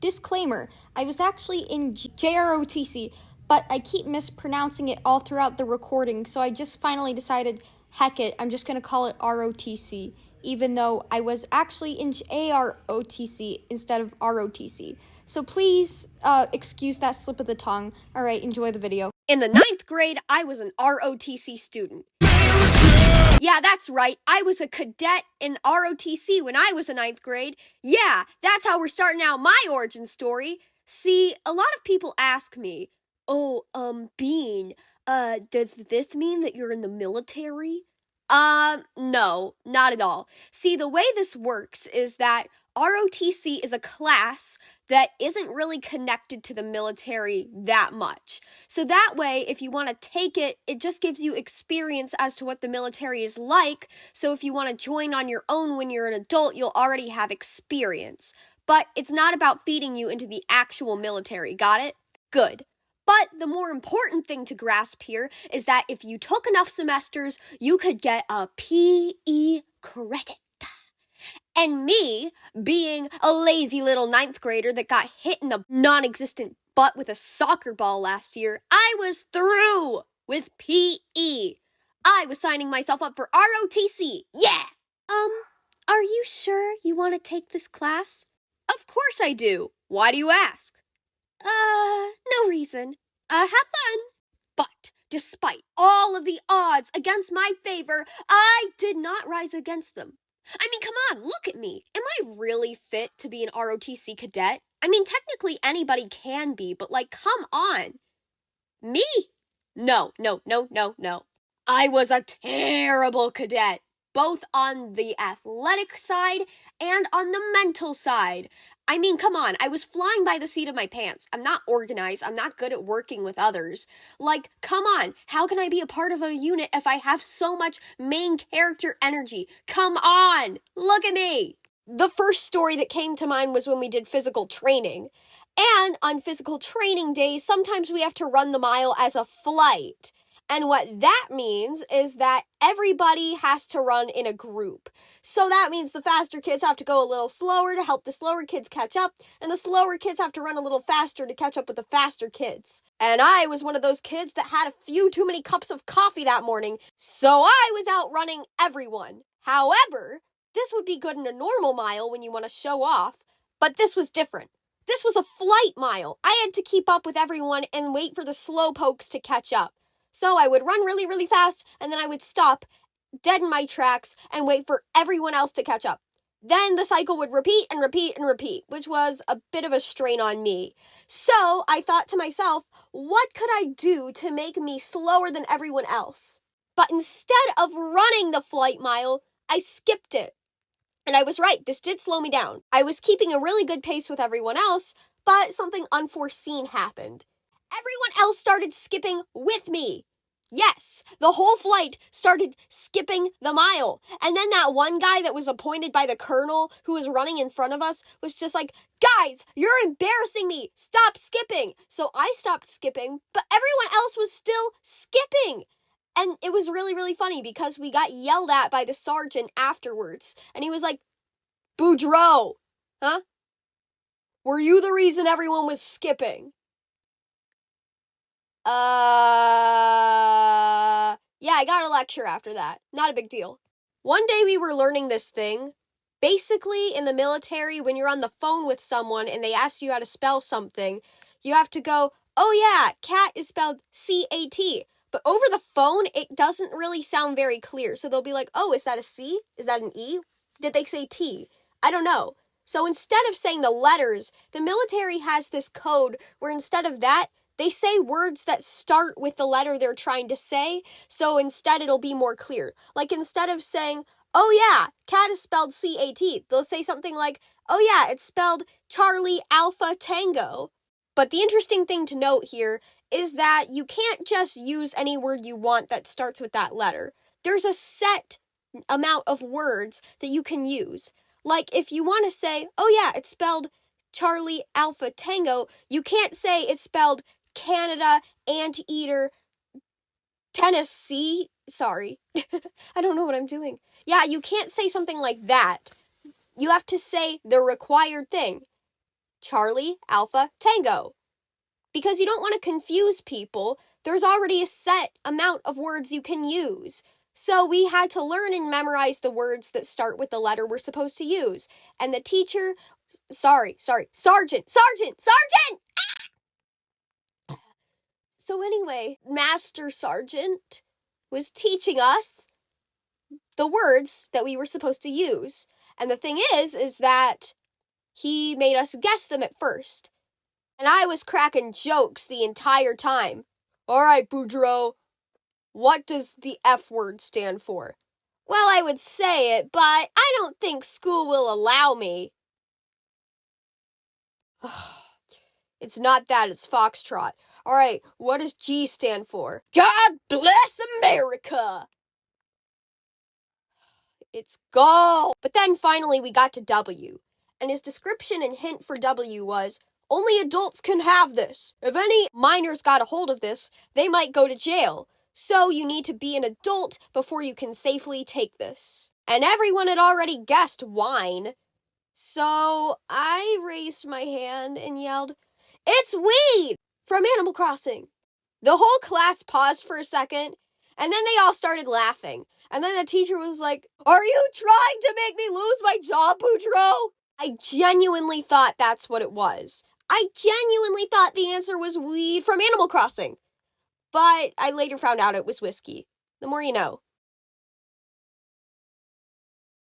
Disclaimer, I was actually in JROTC, but I keep mispronouncing it all throughout the recording, so I just finally decided, heck it, I'm just going to call it ROTC, even though I was actually in JROTC instead of ROTC. So please excuse that slip of the tongue. Alright, enjoy the video. In the 9th grade, I was an ROTC student. Yeah, that's right. I was a cadet in ROTC when I was in 9th grade. Yeah, that's how we're starting out my origin story. See, a lot of people ask me, Bean, does this mean that you're in the military? No, not at all. See, the way this works is that ROTC is a class that isn't really connected to the military that much. So that way, if you want to take it, it just gives you experience as to what the military is like. So if you want to join on your own when you're an adult, you'll already have experience. But it's not about feeding you into the actual military, got it? Good. But the more important thing to grasp here is that if you took enough semesters, you could get a PE credit. And me, being a lazy little 9th grader that got hit in the non-existent butt with a soccer ball last year, I was through with PE. I was signing myself up for ROTC, yeah! Are you sure you want to take this class? Of course I do. Why do you ask? No reason. Have fun. But despite all of the odds against my favor, I did not rise against them. I mean, come on, look at me. Am I really fit to be an ROTC cadet? I mean, technically anybody can be, but come on. Me? No. I was a terrible cadet, both on the athletic side and on the mental side. I mean, come on, I was flying by the seat of my pants. I'm not organized. I'm not good at working with others. Come on, how can I be a part of a unit if I have so much main character energy? Come on, look at me. The first story that came to mind was when we did physical training. And on physical training days, sometimes we have to run the mile as a flight. And what that means is that everybody has to run in a group. So that means the faster kids have to go a little slower to help the slower kids catch up, and the slower kids have to run a little faster to catch up with the faster kids. And I was one of those kids that had a few too many cups of coffee that morning, so I was outrunning everyone. However, this would be good in a normal mile when you want to show off, but this was different. This was a flight mile. I had to keep up with everyone and wait for the slow pokes to catch up. So I would run really, really fast, and then I would stop dead in my tracks and wait for everyone else to catch up. Then the cycle would repeat and repeat and repeat, which was a bit of a strain on me. So I thought to myself, what could I do to make me slower than everyone else? But instead of running the flight mile, I skipped it. And I was right, this did slow me down. I was keeping a really good pace with everyone else, but something unforeseen happened. Everyone else started skipping with me. Yes, the whole flight started skipping the mile. And then that one guy that was appointed by the colonel who was running in front of us was just like, guys, you're embarrassing me. Stop skipping. So I stopped skipping, but everyone else was still skipping. And it was really, really funny because we got yelled at by the sergeant afterwards. And he was like, Boudreaux, huh? Were you the reason everyone was skipping? Yeah, I got a lecture after that. Not a big deal. One day we were learning this thing. Basically, in the military, when you're on the phone with someone and they ask you how to spell something, you have to go, oh yeah, cat is spelled C-A-T. But over the phone, it doesn't really sound very clear. So they'll be like, oh, is that a C? Is that an E? Did they say T? I don't know. So instead of saying the letters, the military has this code where instead of that, they say words that start with the letter they're trying to say, so instead it'll be more clear. Instead of saying, oh yeah, cat is spelled C-A-T, they'll say something like, oh yeah, it's spelled Charlie Alpha Tango. But the interesting thing to note here is that you can't just use any word you want that starts with that letter. There's a set amount of words that you can use. If you want to say, oh yeah, it's spelled Charlie Alpha Tango, you can't say it's spelled Canada, Anteater, Tennessee. Sorry. I don't know what I'm doing. Yeah, you can't say something like that. You have to say the required thing. Charlie, Alpha, Tango. Because you don't want to confuse people, there's already a set amount of words you can use. So we had to learn and memorize the words that start with the letter we're supposed to use. And the teacher, Sergeant! So anyway, Master Sergeant was teaching us the words that we were supposed to use. And the thing is that he made us guess them at first. And I was cracking jokes the entire time. All right, Boudreaux, what does the F word stand for? Well, I would say it, but I don't think school will allow me. It's not that, it's Foxtrot. All right, what does G stand for? God bless America! It's gall. But then finally we got to W. And his description and hint for W was, only adults can have this. If any minors got a hold of this, they might go to jail. So you need to be an adult before you can safely take this. And everyone had already guessed wine. So I raised my hand and yelled, it's weed from Animal Crossing. The whole class paused for a second, and then they all started laughing. And then the teacher was like, are you trying to make me lose my job, Boudreaux? I genuinely thought that's what it was. I genuinely thought the answer was weed from Animal Crossing. But I later found out it was whiskey. The more you know.